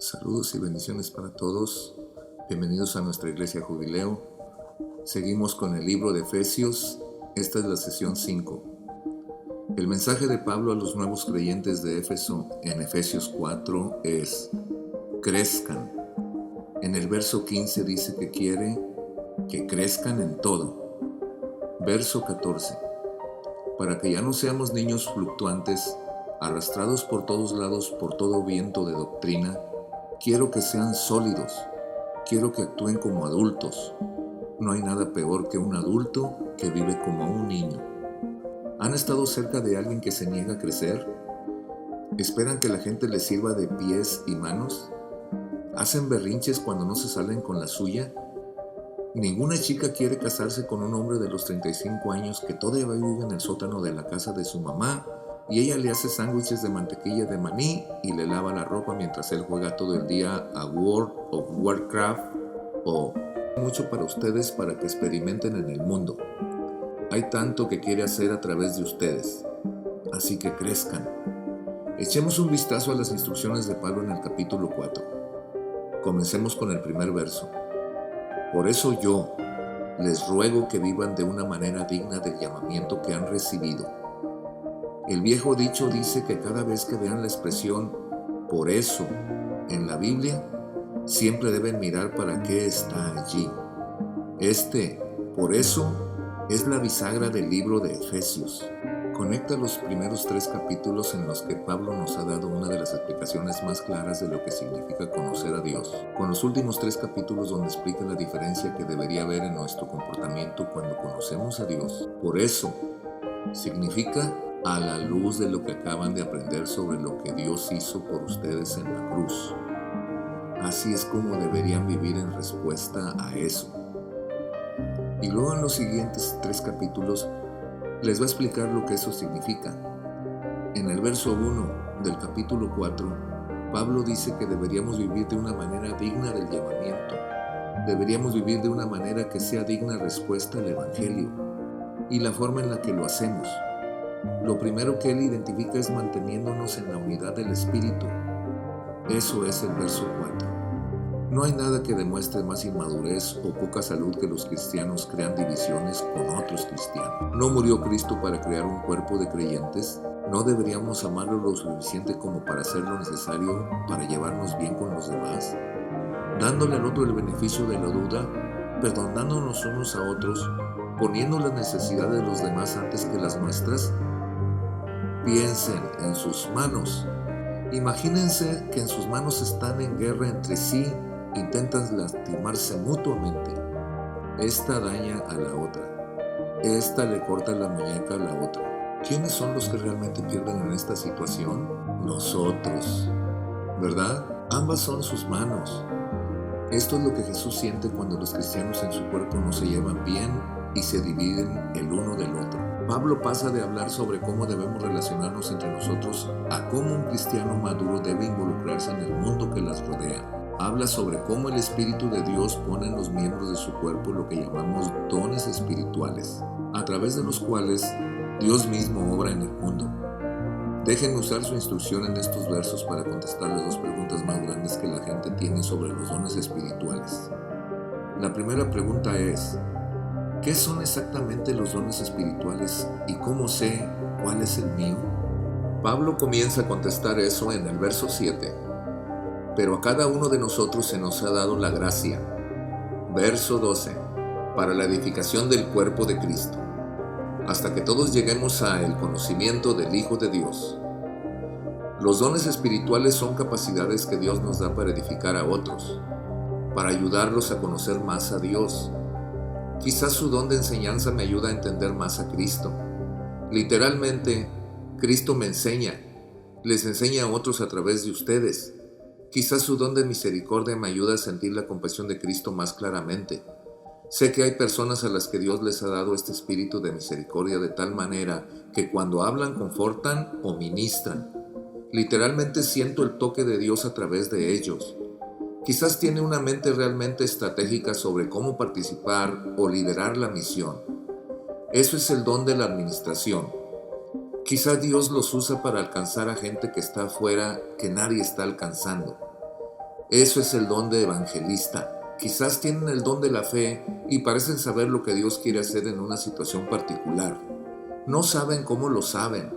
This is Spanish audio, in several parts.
Saludos y bendiciones para todos. Bienvenidos a nuestra iglesia Jubileo. Seguimos con el libro de Efesios. Esta es la sesión 5. El mensaje de Pablo a los nuevos creyentes de Éfeso en Efesios 4 es: crezcan. En el verso 15 dice que quiere que crezcan en todo. Verso 14. Para que ya no seamos niños fluctuantes, arrastrados por todos lados por todo viento de doctrina. Quiero que sean sólidos, quiero que actúen como adultos. No hay nada peor que un adulto que vive como un niño. ¿Han estado cerca de alguien que se niega a crecer? ¿Esperan que la gente les sirva de pies y manos? ¿Hacen berrinches cuando no se salen con la suya? Ninguna chica quiere casarse con un hombre de los 35 años que todavía vive en el sótano de la casa de su mamá y ella le hace sándwiches de mantequilla de maní y le lava la ropa mientras él juega todo el día a World of Warcraft o mucho para ustedes para que experimenten en el mundo. Hay tanto que quiere hacer a través de ustedes, así que crezcan. Echemos un vistazo a las instrucciones de Pablo en el capítulo 4. Comencemos con el primer verso. Por eso yo les ruego que vivan de una manera digna del llamamiento que han recibido. El viejo dicho dice que cada vez que vean la expresión por eso en la Biblia, siempre deben mirar para qué está allí. Por eso, es la bisagra del libro de Efesios. Conecta los primeros 3 capítulos en los que Pablo nos ha dado una de las explicaciones más claras de lo que significa conocer a Dios, con los últimos 3 capítulos donde explica la diferencia que debería haber en nuestro comportamiento cuando conocemos a Dios. Por eso, significa a la luz de lo que acaban de aprender sobre lo que Dios hizo por ustedes en la cruz. Así es como deberían vivir en respuesta a eso. Y luego en los siguientes 3 capítulos les va a explicar lo que eso significa. En el verso 1 del capítulo 4, Pablo dice que deberíamos vivir de una manera digna del llamamiento. Deberíamos vivir de una manera que sea digna respuesta al Evangelio y la forma en la que lo hacemos. Lo primero que él identifica es manteniéndonos en la unidad del Espíritu. Eso es el verso 4. No hay nada que demuestre más inmadurez o poca salud que los cristianos crean divisiones con otros cristianos. ¿No murió Cristo para crear un cuerpo de creyentes? ¿No deberíamos amarlo lo suficiente como para hacer lo necesario para llevarnos bien con los demás? Dándole al otro el beneficio de la duda, perdonándonos unos a otros, poniendo la necesidad de los demás antes que las nuestras. Piensen en sus manos. Imagínense que en sus manos están en guerra entre sí, intentan lastimarse mutuamente. Esta daña a la otra. Esta le corta la muñeca a la otra. ¿Quiénes son los que realmente pierden en esta situación? Nosotros, ¿verdad? Ambas son sus manos. Esto es lo que Jesús siente cuando los cristianos en su cuerpo no se llevan bien y se dividen el uno del otro. Pablo pasa de hablar sobre cómo debemos relacionarnos entre nosotros a cómo un cristiano maduro debe involucrarse en el mundo que las rodea. Habla sobre cómo el Espíritu de Dios pone en los miembros de su cuerpo lo que llamamos dones espirituales, a través de los cuales Dios mismo obra en el mundo. Déjenme usar su instrucción en estos versos para contestar las 2 preguntas más grandes que la gente tiene sobre los dones espirituales. La primera pregunta es: ¿qué son exactamente los dones espirituales y cómo sé cuál es el mío? Pablo comienza a contestar eso en el verso 7. Pero a cada uno de nosotros se nos ha dado la gracia. Verso 12. Para la edificación del cuerpo de Cristo, hasta que todos lleguemos al conocimiento del Hijo de Dios. Los dones espirituales son capacidades que Dios nos da para edificar a otros, para ayudarlos a conocer más a Dios. Quizás su don de enseñanza me ayuda a entender más a Cristo. Literalmente, Cristo me enseña, les enseña a otros a través de ustedes. Quizás su don de misericordia me ayuda a sentir la compasión de Cristo más claramente. Sé que hay personas a las que Dios les ha dado este espíritu de misericordia de tal manera que cuando hablan confortan o ministran. Literalmente siento el toque de Dios a través de ellos. Quizás tiene una mente realmente estratégica sobre cómo participar o liderar la misión. Eso es el don de la administración. Quizá Dios los usa para alcanzar a gente que está afuera, que nadie está alcanzando. Eso es el don de evangelista. Quizás tienen el don de la fe y parecen saber lo que Dios quiere hacer en una situación particular. No saben cómo lo saben,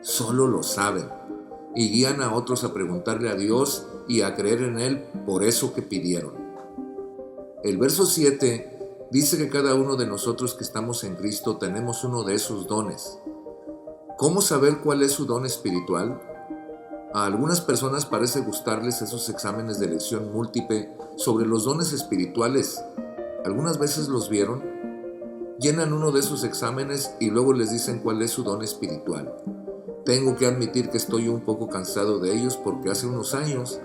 solo lo saben. Y guían a otros a preguntarle a Dios y a creer en Él por eso que pidieron. El verso 7 dice que cada uno de nosotros que estamos en Cristo tenemos uno de esos dones. ¿Cómo saber cuál es su don espiritual? A algunas personas parece gustarles esos exámenes de elección múltiple sobre los dones espirituales. ¿Algunas veces los vieron? Llenan uno de esos exámenes y luego les dicen cuál es su don espiritual. Tengo que admitir que estoy un poco cansado de ellos porque hace unos años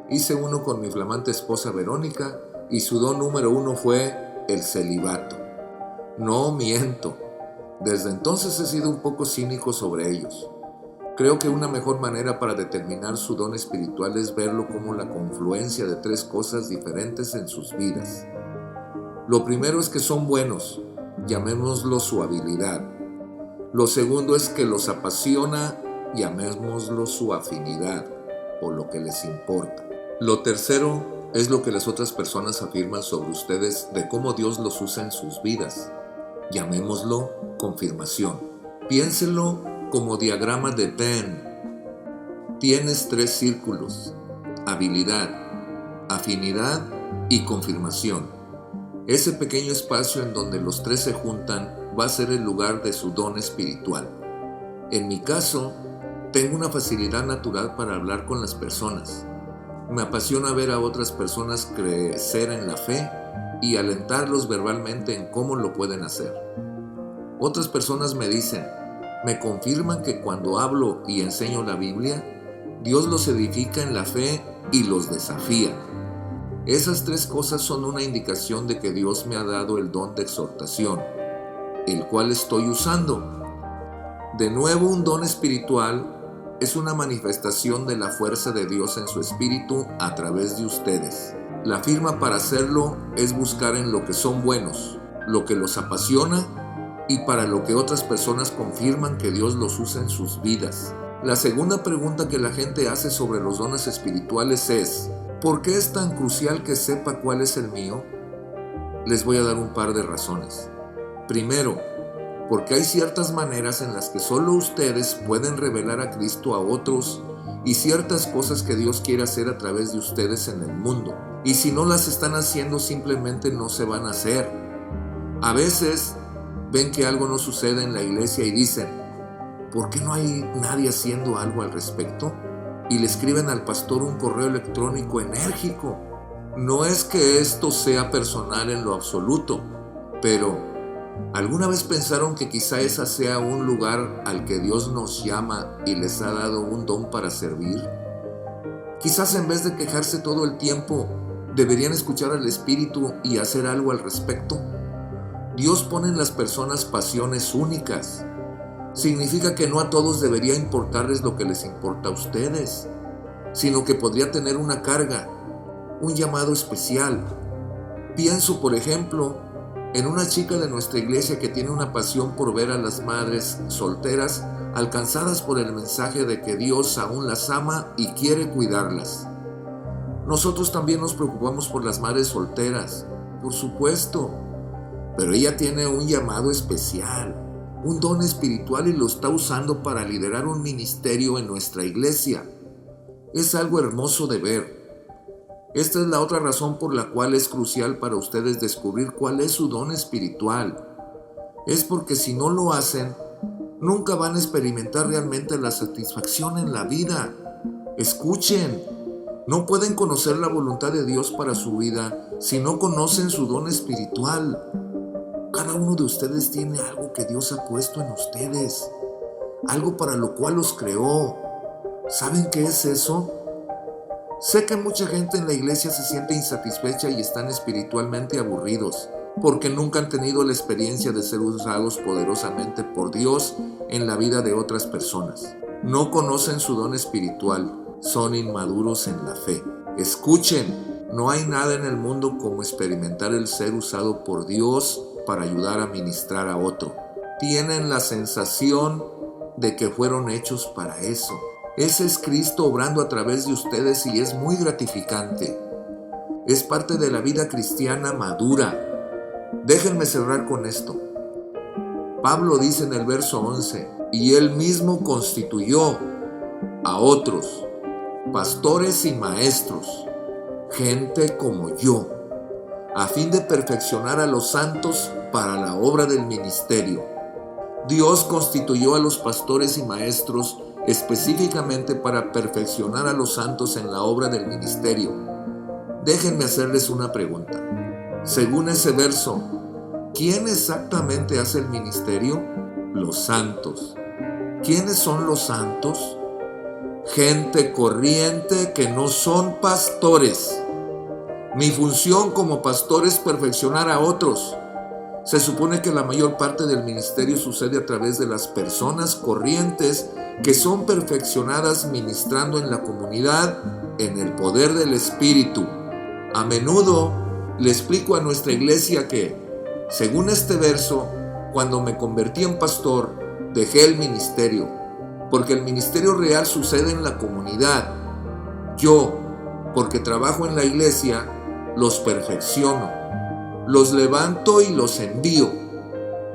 hice uno con mi flamante esposa Verónica y su don número 1 fue el celibato. No miento. Desde entonces he sido un poco cínico sobre ellos. Creo que una mejor manera para determinar su don espiritual es verlo como la confluencia de 3 cosas diferentes en sus vidas. Lo primero es que son buenos, llamémoslo su habilidad. Lo segundo es que los apasiona, llamémoslo su afinidad o lo que les importa. Lo tercero es lo que las otras personas afirman sobre ustedes de cómo Dios los usa en sus vidas, llamémoslo confirmación. Piénselo como diagrama de Venn. Tienes 3 círculos: habilidad, afinidad y confirmación. Ese pequeño espacio en donde los 3 se juntan va a ser el lugar de su don espiritual. En mi caso, tengo una facilidad natural para hablar con las personas. Me apasiona ver a otras personas crecer en la fe y alentarlos verbalmente en cómo lo pueden hacer. Otras personas me confirman que cuando hablo y enseño la Biblia, Dios los edifica en la fe y los desafía. Esas 3 cosas son una indicación de que Dios me ha dado el don de exhortación, el cual estoy usando. De nuevo, un don espiritual es una manifestación de la fuerza de Dios en su espíritu a través de ustedes. La firma para hacerlo es buscar en lo que son buenos, lo que los apasiona y para lo que otras personas confirman que Dios los usa en sus vidas. La segunda pregunta que la gente hace sobre los dones espirituales es: ¿por qué es tan crucial que sepa cuál es el mío? Les voy a dar un par de razones. Primero, porque hay ciertas maneras en las que solo ustedes pueden revelar a Cristo a otros y ciertas cosas que Dios quiere hacer a través de ustedes en el mundo. Y si no las están haciendo, simplemente no se van a hacer. A veces ven que algo no sucede en la iglesia y dicen: ¿por qué no hay nadie haciendo algo al respecto? Y le escriben al pastor un correo electrónico enérgico. No es que esto sea personal en lo absoluto, pero ¿alguna vez pensaron que quizá ese sea un lugar al que Dios nos llama y les ha dado un don para servir? Quizás en vez de quejarse todo el tiempo, deberían escuchar al Espíritu y hacer algo al respecto. Dios pone en las personas pasiones únicas. Significa que no a todos debería importarles lo que les importa a ustedes, sino que podría tener una carga, un llamado especial. Pienso, por ejemplo, en una chica de nuestra iglesia que tiene una pasión por ver a las madres solteras alcanzadas por el mensaje de que Dios aún las ama y quiere cuidarlas. Nosotros también nos preocupamos por las madres solteras, por supuesto, pero ella tiene un llamado especial, un don espiritual y lo está usando para liderar un ministerio en nuestra iglesia. Es algo hermoso de ver. Esta es la otra razón por la cual es crucial para ustedes descubrir cuál es su don espiritual. Es porque si no lo hacen, nunca van a experimentar realmente la satisfacción en la vida. Escuchen, no pueden conocer la voluntad de Dios para su vida si no conocen su don espiritual. Cada uno de ustedes tiene algo que Dios ha puesto en ustedes, algo para lo cual los creó. ¿Saben qué es eso? Sé que mucha gente en la iglesia se siente insatisfecha y están espiritualmente aburridos, porque nunca han tenido la experiencia de ser usados poderosamente por Dios en la vida de otras personas. No conocen su don espiritual, son inmaduros en la fe. Escuchen, no hay nada en el mundo como experimentar el ser usado por Dios para ayudar a ministrar a otro. Tienen la sensación de que fueron hechos para eso. Ese es Cristo obrando a través de ustedes y es muy gratificante. Es parte de la vida cristiana madura. Déjenme cerrar con esto. Pablo dice en el verso 11, y él mismo constituyó a otros, pastores y maestros, gente como yo, a fin de perfeccionar a los santos para la obra del ministerio. Dios constituyó a los pastores y maestros específicamente para perfeccionar a los santos en la obra del ministerio. Déjenme hacerles una pregunta. Según ese verso, ¿quién exactamente hace el ministerio? Los santos. ¿Quiénes son los santos? Gente corriente que no son pastores. Mi función como pastor es perfeccionar a otros. Se supone que la mayor parte del ministerio sucede a través de las personas corrientes que son perfeccionadas ministrando en la comunidad en el poder del Espíritu. A menudo le explico a nuestra iglesia que, según este verso, cuando me convertí en pastor, dejé el ministerio, porque el ministerio real sucede en la comunidad. Yo, porque trabajo en la iglesia, los perfecciono, los levanto y los envío.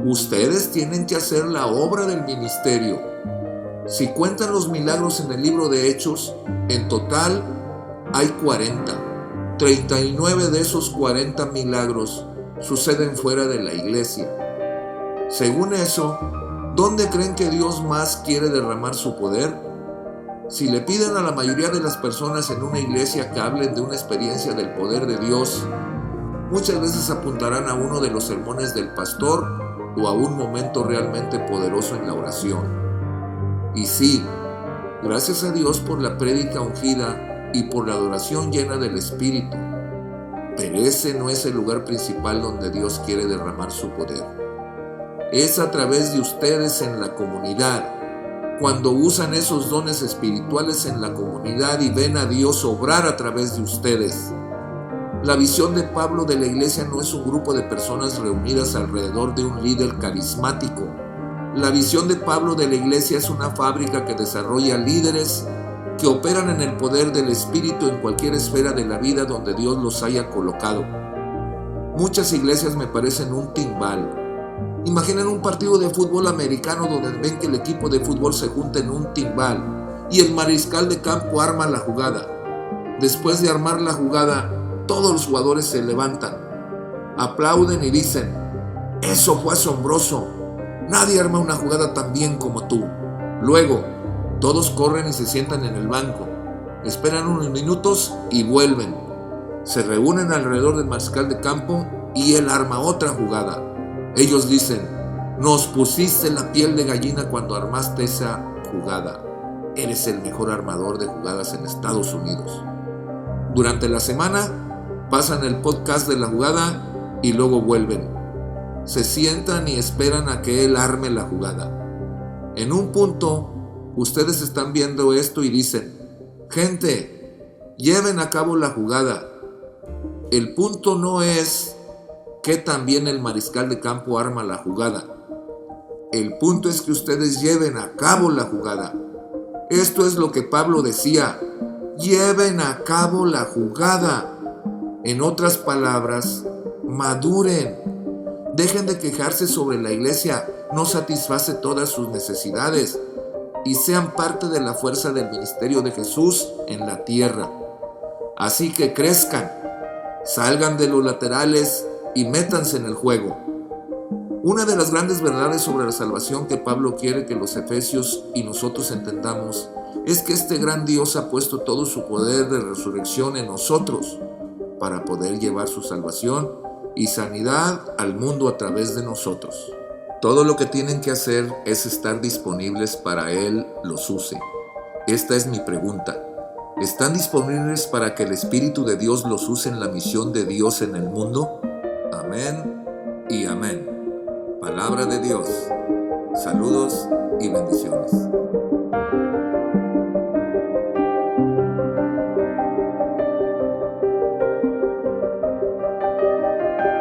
Ustedes tienen que hacer la obra del ministerio. Si cuentan los milagros en el libro de Hechos, en total hay 40. 39 de esos 40 milagros suceden fuera de la iglesia. Según eso, ¿dónde creen que Dios más quiere derramar su poder? Si le piden a la mayoría de las personas en una iglesia que hablen de una experiencia del poder de Dios, muchas veces apuntarán a uno de los sermones del pastor o a un momento realmente poderoso en la oración. Y sí, gracias a Dios por la prédica ungida y por la adoración llena del Espíritu, pero ese no es el lugar principal donde Dios quiere derramar su poder. Es a través de ustedes en la comunidad, cuando usan esos dones espirituales en la comunidad y ven a Dios obrar a través de ustedes. La visión de Pablo de la iglesia no es un grupo de personas reunidas alrededor de un líder carismático. La visión de Pablo de la iglesia es una fábrica que desarrolla líderes que operan en el poder del Espíritu en cualquier esfera de la vida donde Dios los haya colocado. Muchas iglesias me parecen un timbal. Imaginen un partido de fútbol americano donde ven que el equipo de fútbol se junta en un timbal y el mariscal de campo arma la jugada. Después de armar la jugada, todos los jugadores se levantan, aplauden y dicen: «Eso fue asombroso. Nadie arma una jugada tan bien como tú». Luego, todos corren y se sientan en el banco, esperan unos minutos y vuelven. Se reúnen alrededor del mariscal de campo y él arma otra jugada. Ellos dicen: «Nos pusiste la piel de gallina cuando armaste esa jugada. Eres el mejor armador de jugadas en Estados Unidos». Durante la semana pasan el podcast de la jugada y luego vuelven. Se sientan y esperan a que él arme la jugada. En un punto, ustedes están viendo esto y dicen: «Gente, lleven a cabo la jugada». El punto no es que también el mariscal de campo arma la jugada. El punto es que ustedes lleven a cabo la jugada. Esto es lo que Pablo decía: lleven a cabo la jugada. En otras palabras, maduren. Dejen de quejarse sobre la iglesia no satisface todas sus necesidades y sean parte de la fuerza del ministerio de Jesús en la tierra. Así que crezcan, salgan de los laterales y métanse en el juego. Una de las grandes verdades sobre la salvación que Pablo quiere que los efesios y nosotros entendamos es que este gran Dios ha puesto todo su poder de resurrección en nosotros para poder llevar su salvación y sanidad al mundo a través de nosotros. Todo lo que tienen que hacer es estar disponibles para Él los use. Esta es mi pregunta. ¿Están disponibles para que el Espíritu de Dios los use en la misión de Dios en el mundo? Amén y amén. Palabra de Dios. Saludos y bendiciones.